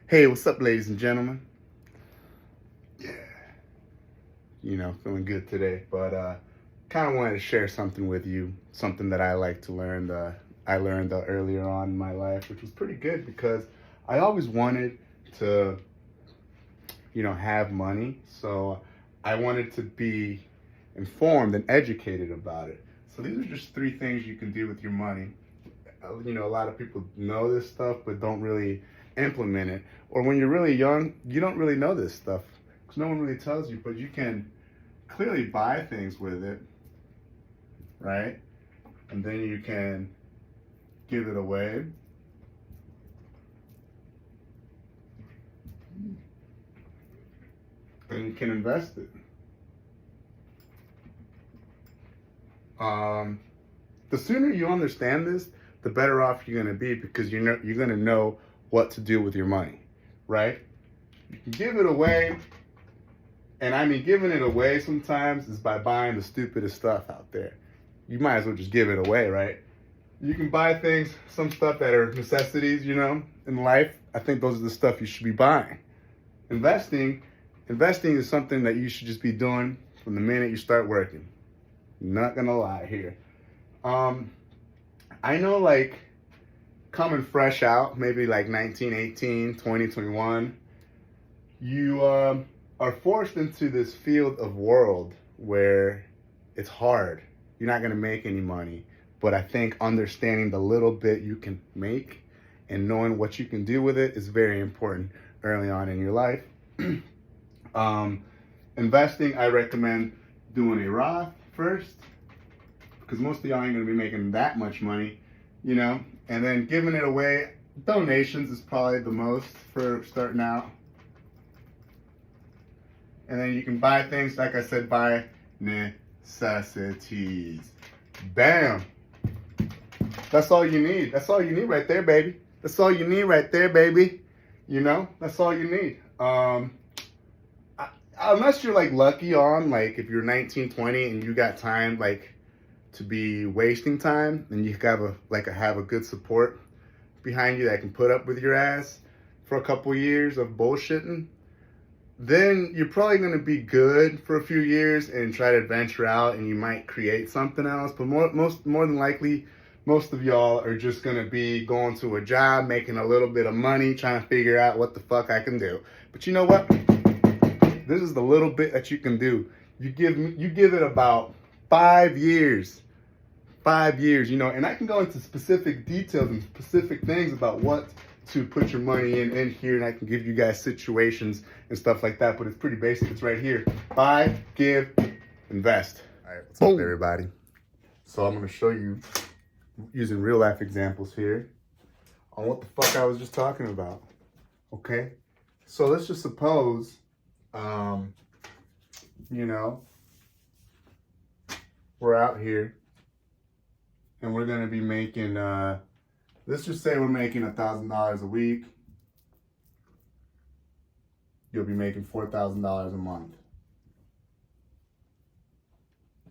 Hey, what's up, ladies and gentlemen? Yeah, feeling good today, but kind of wanted to share something with you, something that I like to learn. I learned earlier on in my life, which was pretty good because I always wanted to, have money. So I wanted to be informed and educated about it. So these are just three things you can do with your money. A lot of people know this stuff but don't really implement it. Or when you're really young, you don't really know this stuff because no one really tells you, but you can clearly buy things with it, right? And then you can give it away. And you can invest it. The sooner you understand this, the better off you're going to be because you're going to know what to do with your money, right? You can give it away, and I mean giving it away sometimes is by buying the stupidest stuff out there. You might as well just give it away, right? You can buy things, some stuff that are necessities, in life. I think those are the stuff you should be buying. Investing is something that you should just be doing from the minute you start working. Not gonna lie here. I know, like, coming fresh out, maybe like 19, 18, 20, 21, you are forced into this field of world where it's hard. You're not gonna make any money. But I think understanding the little bit you can make and knowing what you can do with it is very important early on in your life. Investing, I recommend doing a Roth first because most of y'all ain't gonna be making that much money, and then giving it away. Donations is probably the most for starting out. And then you can buy things, like I said, buy necessities. Bam. That's all you need. That's all you need right there, baby. That's all you need right there, baby. That's all you need. Unless you're like lucky on, like, if you're 19, 20 and you got time, like, to be wasting time, and you have a good support behind you that can put up with your ass for a couple years of bullshitting, then you're probably going to be good for a few years and try to venture out, and you might create something else. But more than likely, most of y'all are just going to be going to a job, making a little bit of money, trying to figure out what the fuck I can do. But you know what? This is the little bit that you can do. You give it about 5 years. 5 years, and I can go into specific details and specific things about what to put your money in here, and I can give you guys situations and stuff like that, but it's pretty basic. It's right here. Buy, give, invest. All right, what's up, everybody? So I'm going to show you using real life examples here on what the fuck I was just talking about. Okay? So let's just suppose, we're out here and we're going to be making, let's just say we're making $1,000 a week. You'll be making $4,000 a month.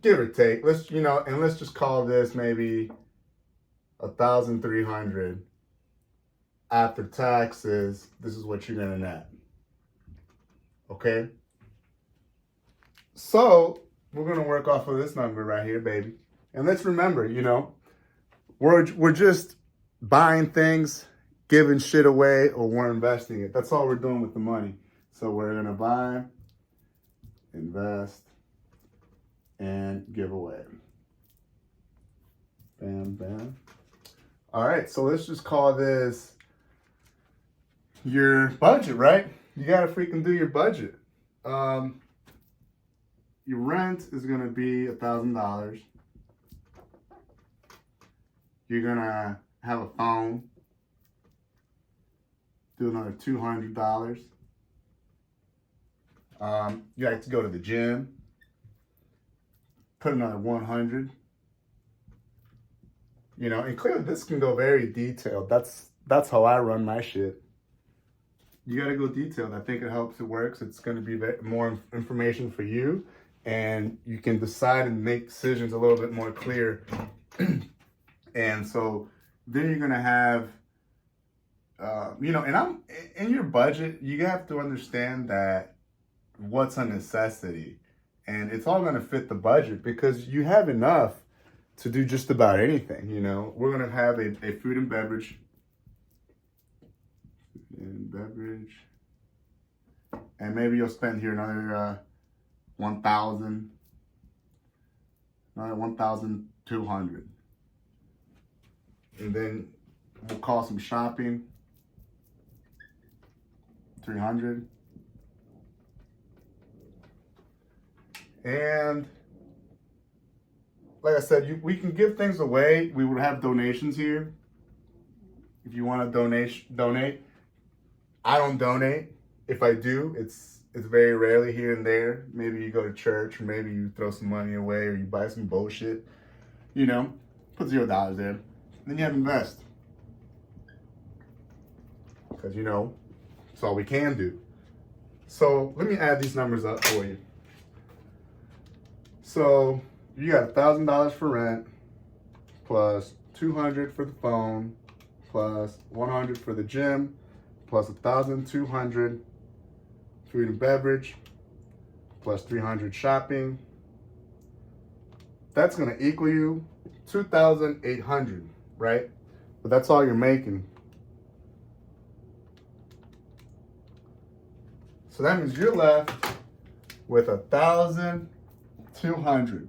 Give or take. Let's just call this maybe 1,300 after taxes. This is what you're going to net. Okay? So we're going to work off of this number right here, baby. And let's remember, we're just buying things, giving shit away, or we're investing it. That's all we're doing with the money. So we're going to buy, invest, and give away. Bam, bam. All right, so let's just call this your budget, right? You got to freaking do your budget. Your rent is going to be $1,000. You're going to have a phone. Do another $200. You like to go to the gym. Put another 100. And clearly this can go very detailed. That's how I run my shit. You got to go detailed. I think it helps. It works. It's going to be more information for you, and you can decide and make decisions a little bit more clear. And so then you're going to have And I'm in your budget. You have to understand that what's a necessity, and it's all going to fit the budget because you have enough to do just about anything. We're going to have a food and beverage, and maybe you'll spend here another 1,000, another 1,200, and then we'll call some shopping. 300. And like I said, we can give things away. We would have donations here. If you want to donate. I don't donate. If I do, it's very rarely here and there. Maybe you go to church, or maybe you throw some money away, or you buy some bullshit. Put $0 there. Then you have invest. Because it's all we can do. So let me add these numbers up for you. So you got $1,000 for rent, plus $200 for the phone, plus $100 for the gym, plus $1,200 food and beverage, plus $300 shopping. That's gonna equal you $2,800, right? But that's all you're making. So that means you're left with $1,200.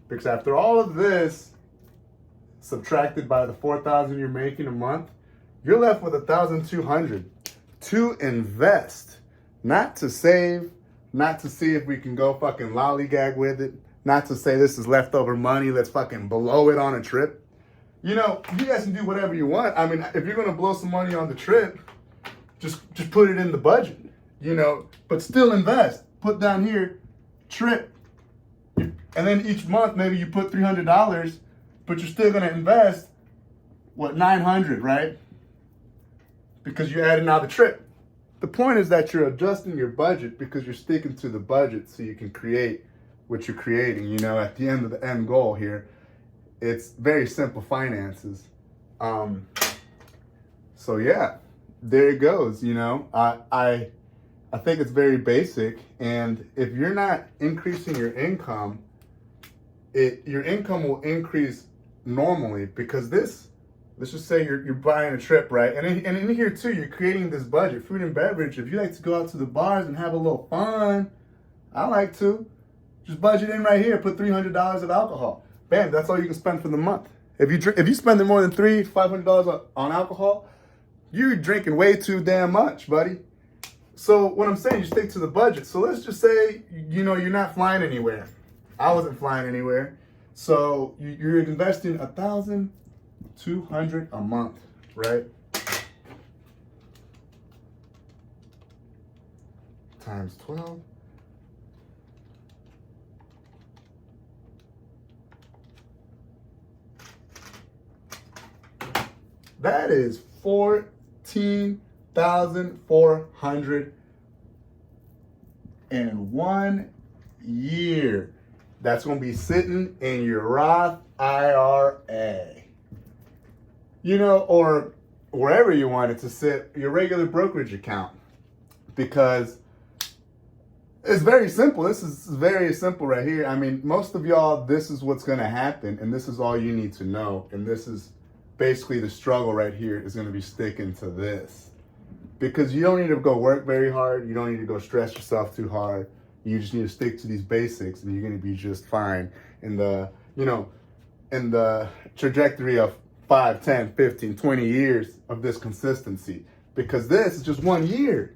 Because after all of this, subtracted by the $4,000 you're making a month, you're left with $1,200 to invest, not to save, not to see if we can go fucking lollygag with it, not to say this is leftover money, let's fucking blow it on a trip. You guys can do whatever you want. I mean, if you're gonna blow some money on the trip, just put it in the budget, but still invest. Put down here, trip. And then each month, maybe you put $300, but you're still gonna invest, $900, right? Because you're adding now the trip. The point is that you're adjusting your budget because you're sticking to the budget so you can create what you're creating, at the end of the end goal here. It's very simple finances. So yeah. There it goes, I think it's very basic, and if you're not increasing your income, your income will increase normally because let's just say you're buying a trip, right? And in here too, you're creating this budget, food and beverage. If you like to go out to the bars and have a little fun, I like to, just budget in right here, put $300 of alcohol. Bam, that's all you can spend for the month. If you spend more than $500 on alcohol, you're drinking way too damn much, buddy. So what I'm saying, you stick to the budget. So let's just say, you're not flying anywhere. I wasn't flying anywhere. So you're investing $1,200 a month, right? Times 12. That is $14,400 in 1 year. That's going to be sitting in your Roth IRA. Or wherever you want it to sit, your regular brokerage account. Because it's very simple. This is very simple right here. I mean, most of y'all, this is what's going to happen, and this is all you need to know. And this is basically the struggle right here is going to be sticking to this. Because you don't need to go work very hard. You don't need to go stress yourself too hard. You just need to stick to these basics, and you're going to be just fine in the, in the trajectory of 5, 10, 15, 20 years of this consistency. Because this is just 1 year.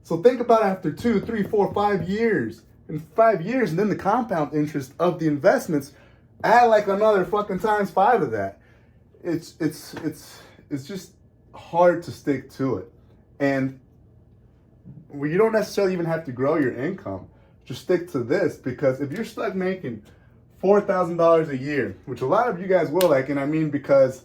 So think about after 2, 3, 4, 5 years. In 5 years, and then the compound interest of the investments, add like another fucking times 5 of that. It's just hard to stick to it. And you don't necessarily even have to grow your income. Just stick to this, because if you're stuck making $4,000 a year, which a lot of you guys will, because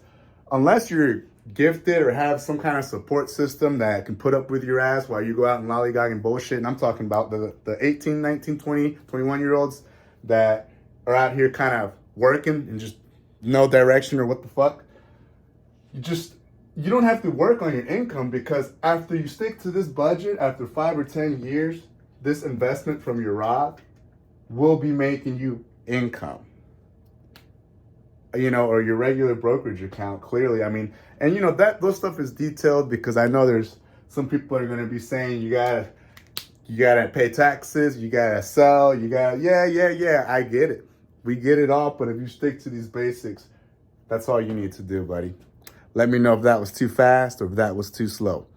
unless you're gifted or have some kind of support system that can put up with your ass while you go out and lollygag and bullshit, and I'm talking about the 18, 19, 20, 21-year-olds that are out here kind of working and just no direction or what the fuck, you don't have to work on your income, because after you stick to this budget, after 5 or 10 years, this investment from your Roth will be making you income. Or your regular brokerage account, clearly. I mean, and that those stuff is detailed, because I know there's some people are going to be saying you gotta pay taxes, you gotta sell, yeah, I get it. We get it all, but if you stick to these basics, that's all you need to do, buddy. Let me know if that was too fast or if that was too slow.